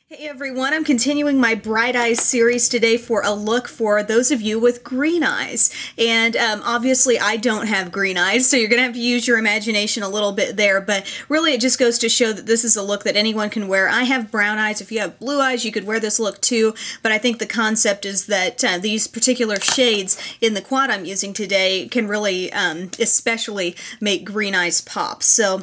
Hey everyone, I'm continuing my Bright Eyes series today for a look for those of you with green eyes. And obviously I don't have green eyes, so you're going to have to use your imagination a little bit there, but really it just goes to show that this is a look that anyone can wear. I have brown eyes. If you have blue eyes, you could wear this look too, but I think the concept is that these particular shades in the quad I'm using today can really especially make green eyes pop. So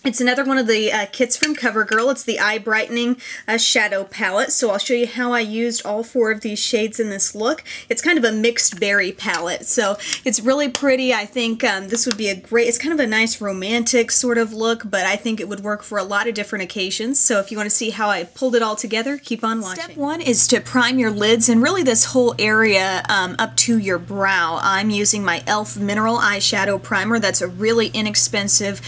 it's another one of the kits from CoverGirl. It's the Eye Brightening Shadow Palette. So I'll show you how I used all four of these shades in this look. It's kind of a mixed berry palette. So it's really pretty. I think this would be a great, it's kind of a nice romantic sort of look, but I think it would work for a lot of different occasions. So if you want to see how I pulled it all together, keep on watching. Step one is to prime your lids and really this whole area up to your brow. I'm using my e.l.f. Mineral Eyeshadow Primer. That's a really inexpensive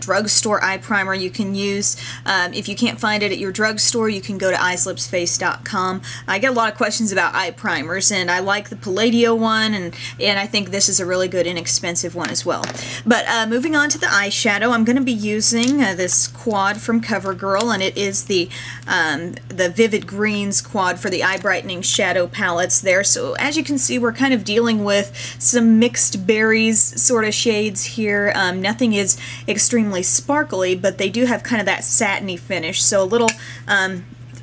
drugstore eye primer you can use. If you can't find it at your drugstore, you can go to eyeslipsface.com. I get a lot of questions about eye primers, and I like the Palladio one, and I think this is a really good inexpensive one as well. But moving on to the eyeshadow, I'm going to be using this quad from CoverGirl, and it is the Vivid Greens quad for the Eye Brightening Shadow Palettes there. So as you can see, we're kind of dealing with some mixed berries sort of shades here. Nothing is extremely sparkly, but they do have kind of that satiny finish, so a little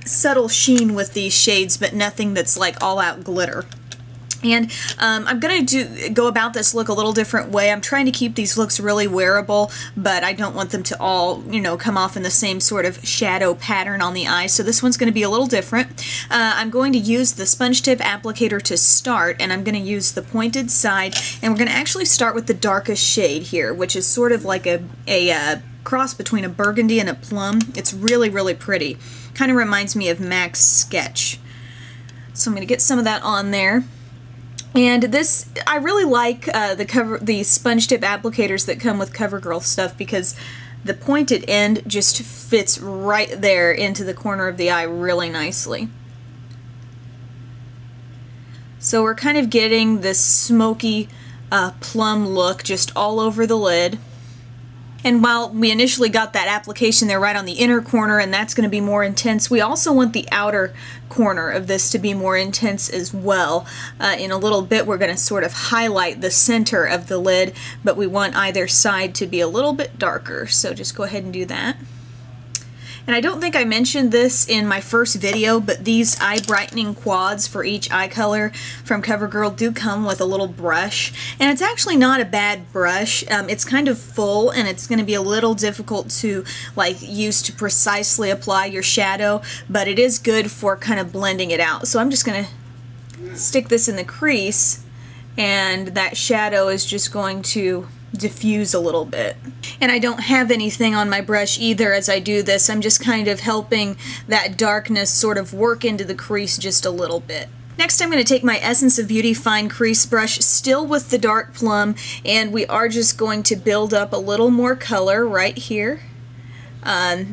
subtle sheen with these shades, but nothing that's like all-out glitter. And I'm going to go about this look a little different way. I'm trying to keep these looks really wearable, but I don't want them to all, you know, come off in the same sort of shadow pattern on the eye. So this one's going to be a little different. I'm going to use the sponge tip applicator to start, and I'm going to use the pointed side, and we're going to actually start with the darkest shade here, which is sort of like a cross between a burgundy and a plum. It's really, really pretty. Kind of reminds me of MAC's Sketch. So I'm going to get some of that on there. And this, I really like the sponge tip applicators that come with CoverGirl stuff, because the pointed end just fits right there into the corner of the eye really nicely. So we're kind of getting this smoky plum look just all over the lid. And while we initially got that application there right on the inner corner, and that's going to be more intense, we also want the outer corner of this to be more intense as well. In a little bit we're going to sort of highlight the center of the lid, but we want either side to be a little bit darker. So just go ahead and do that. And I don't think I mentioned this in my first video, but these eye brightening quads for each eye color from CoverGirl do come with a little brush. And it's actually not a bad brush. It's kind of full, and it's going to be a little difficult to use to precisely apply your shadow, but it is good for kind of blending it out. So I'm just going to stick this in the crease, and that shadow is just going to diffuse a little bit. And I don't have anything on my brush either as I do this. I'm just kind of helping that darkness sort of work into the crease just a little bit. Next, I'm going to take my Essence of Beauty Fine Crease Brush, still with the dark plum, and we are just going to build up a little more color right here. I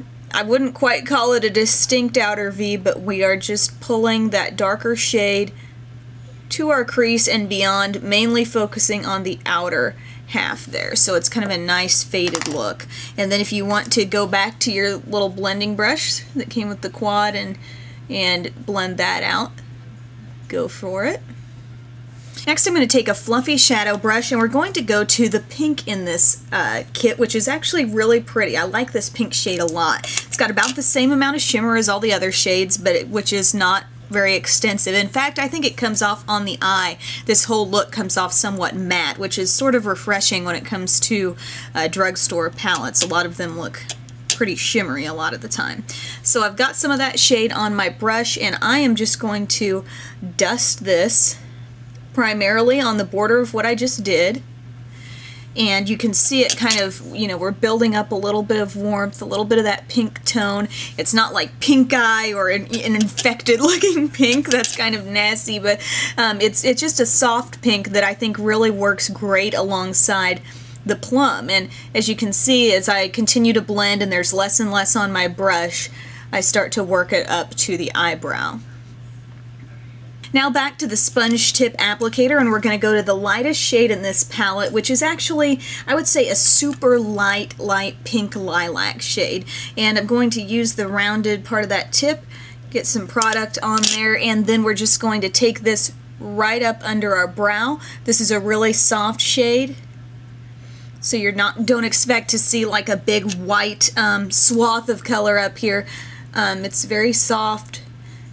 wouldn't quite call it a distinct outer V, but we are just pulling that darker shade to our crease and beyond, mainly focusing on the outer half there. So it's kind of a nice faded look. And then if you want to go back to your little blending brush that came with the quad and blend that out, go for it. Next, I'm going to take a fluffy shadow brush, and we're going to go to the pink in this kit, which is actually really pretty. I like this pink shade a lot. It's got about the same amount of shimmer as all the other shades, but which is not very extensive. In fact, I think it comes off on the eye. This whole look comes off somewhat matte, which is sort of refreshing when it comes to drugstore palettes. A lot of them look pretty shimmery a lot of the time. So I've got some of that shade on my brush, and I am just going to dust this primarily on the border of what I just did. And you can see it kind of, you know, we're building up a little bit of warmth, a little bit of that pink tone. It's not like pink eye or an infected looking pink. That's kind of nasty, but it's just a soft pink that I think really works great alongside the plum. And as you can see, as I continue to blend and there's less and less on my brush, I start to work it up to the eyebrow. Now back to the sponge tip applicator, and we're going to go to the lightest shade in this palette, which is actually, I would say, a super light pink lilac shade. And I'm going to use the rounded part of that tip Get some product on there, and then we're just going to take this right up under our brow. This is a really soft shade, so don't expect to see like a big white swath of color up here. It's very soft,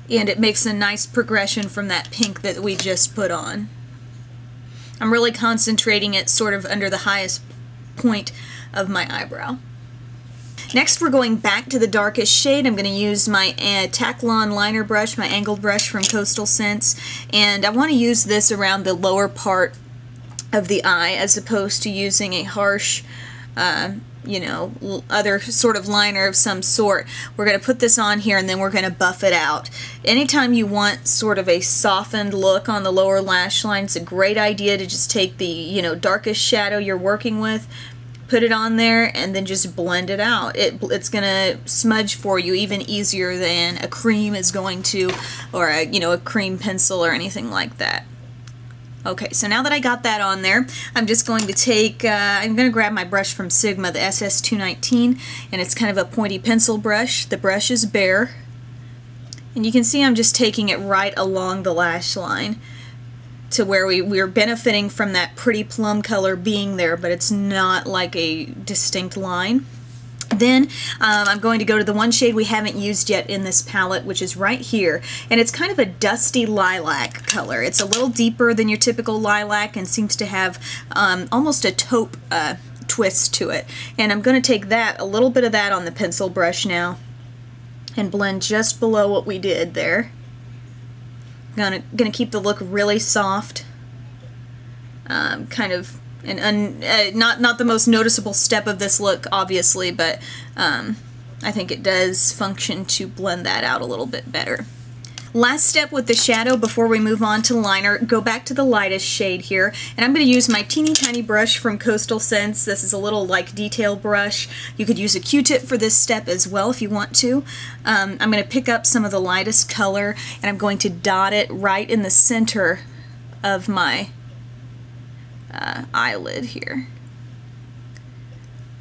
and it makes a nice progression from that pink that we just put on. I'm really concentrating it sort of under the highest point of my eyebrow. Next, we're going back to the darkest shade. I'm going to use my Taklon liner brush, my angled brush from Coastal Scents, and I want to use this around the lower part of the eye as opposed to using a harsh, you know, other sort of liner of some sort. We're going to put this on here and then we're going to buff it out. Anytime you want sort of a softened look on the lower lash line, it's a great idea to just take the, you know, darkest shadow you're working with, put it on there, and then just blend it out. It's gonna smudge for you even easier than a cream is going to, or a, you know, a cream pencil or anything like that. Okay, so now that I got that on there, I'm just going to take, I'm going to grab my brush from Sigma, the SS219, and it's kind of a pointy pencil brush. The brush is bare, and you can see I'm just taking it right along the lash line to where we're benefiting from that pretty plum color being there, but it's not like a distinct line. Then I'm going to go to the one shade we haven't used yet in this palette, which is right here, and it's kind of a dusty lilac color. It's a little deeper than your typical lilac and seems to have almost a taupe twist to it. And I'm going to take that, a little bit of that on the pencil brush now, and blend just below what we did there. Gonna keep the look really soft, kind of not the most noticeable step of this look, obviously, but I think it does function to blend that out a little bit better. Last step with the shadow before we move on to liner, go back to the lightest shade here, and I'm going to use my teeny tiny brush from Coastal Scents. This is a little like detail brush. You could use a Q-tip for this step as well if you want to. I'm going to pick up some of the lightest color, and I'm going to dot it right in the center of my eyelid here.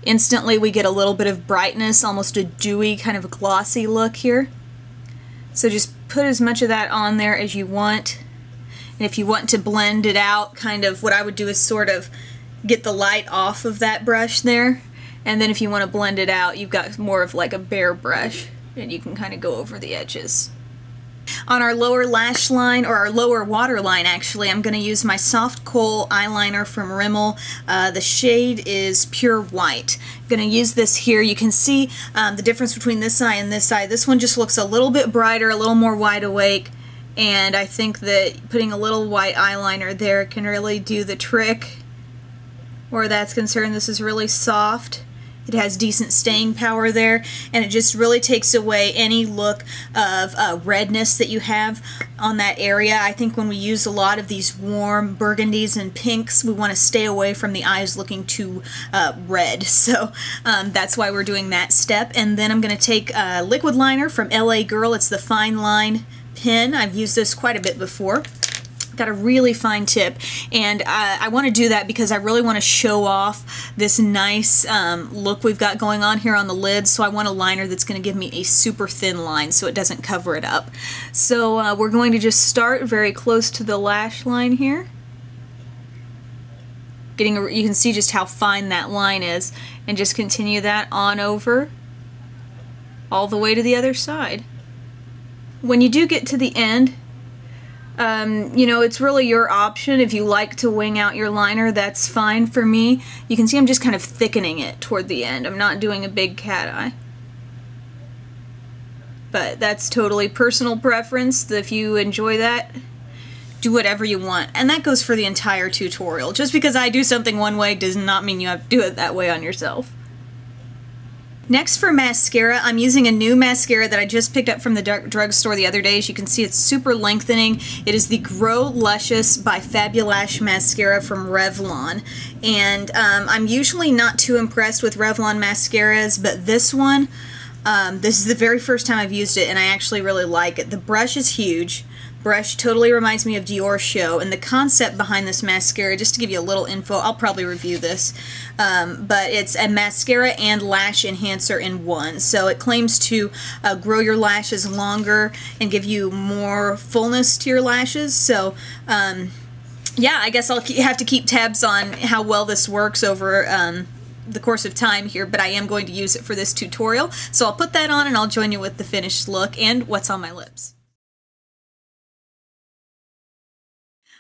Instantly we get a little bit of brightness, almost a dewy kind of glossy look here. So just put as much of that on there as you want. And if you want to blend it out, kind of what I would do is sort of get the light off of that brush there. And then if you want to blend it out, you've got more of like a bare brush and you can kind of go over the edges. On our lower lash line, or our lower waterline actually, I'm going to use my Soft Kohl eyeliner from Rimmel. The shade is Pure White. I'm going to use this here. You can see the difference between this eye and this eye. This one just looks a little bit brighter, a little more wide awake, and I think that putting a little white eyeliner there can really do the trick where that's concerned. This is really soft. It has decent staying power there, and it just really takes away any look of redness that you have on that area. I think when we use a lot of these warm burgundies and pinks, we want to stay away from the eyes looking too red. So that's why we're doing that step. And then I'm going to take a liquid liner from LA Girl. It's the Fine Line pen. I've used this quite a bit before. Got a really fine tip, and I want to do that because I really want to show off this nice look we've got going on here on the lid. So I want a liner that's going to give me a super thin line so it doesn't cover it up. So we're going to just start very close to the lash line here. You can see just how fine that line is, and just continue that on over all the way to the other side. When you do get to the end, you know, it's really your option. If you like to wing out your liner, that's fine for me. You can see I'm just kind of thickening it toward the end. I'm not doing a big cat eye. But that's totally personal preference. If you enjoy that, do whatever you want. And that goes for the entire tutorial. Just because I do something one way does not mean you have to do it that way on yourself. Next for mascara, I'm using a new mascara that I just picked up from the drugstore the other day. As you can see, it's super lengthening. It is the Grow Luscious by Fabulash mascara from Revlon. And I'm usually not too impressed with Revlon mascaras, but this one, this is the very first time I've used it, and I actually really like it. The brush is huge. brush. Totally reminds me of Dior Show. And the concept behind this mascara, just to give you a little info, I'll probably review this, but it's a mascara and lash enhancer in one. So it claims to grow your lashes longer and give you more fullness to your lashes. So yeah, I guess I'll have to keep tabs on how well this works over the course of time here, but I am going to use it for this tutorial. So I'll put that on and I'll join you with the finished look and what's on my lips.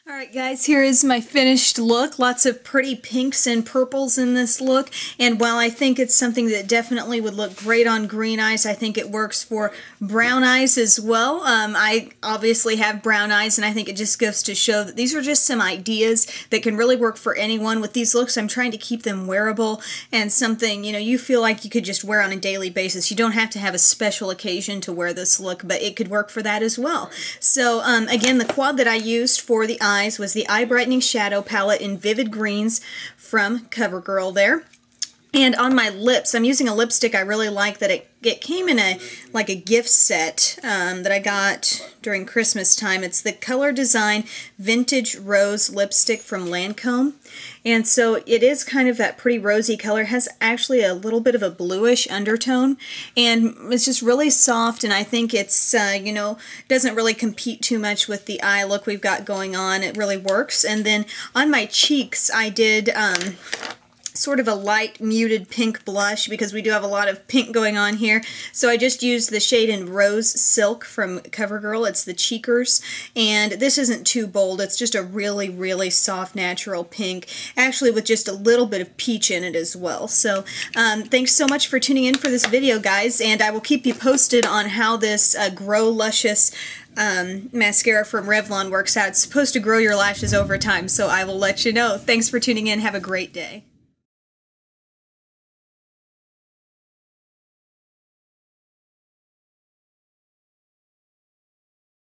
Alright guys, here is my finished look. Lots of pretty pinks and purples in this look, and while I think it's something that definitely would look great on green eyes, I think it works for brown eyes as well. I obviously have brown eyes, and I think it just goes to show that these are just some ideas that can really work for anyone. With these looks, I'm trying to keep them wearable and something, you know, you feel like you could just wear on a daily basis. You don't have to have a special occasion to wear this look, but it could work for that as well. So again, the quad that I used for the eyes was the Eye Brightening Shadow Palette in Vivid Greens from CoverGirl there. And on my lips, I'm using a lipstick I really like that it came in a gift set that I got during Christmas time. It's the Color Design Vintage Rose lipstick from Lancome. And so it is kind of that pretty rosy color. It has actually a little bit of a bluish undertone, and it's just really soft, and I think it's, you know, doesn't really compete too much with the eye look we've got going on. It really works. And then on my cheeks, I did sort of a light muted pink blush because we do have a lot of pink going on here. So I just used the shade in Rose Silk from CoverGirl. It's the Cheekers, and this isn't too bold. It's just a really, really soft, natural pink, actually with just a little bit of peach in it as well. So thanks so much for tuning in for this video, guys, and I will keep you posted on how this Grow Luscious mascara from Revlon works out. It's supposed to grow your lashes over time, so I will let you know. Thanks for tuning in. Have a great day.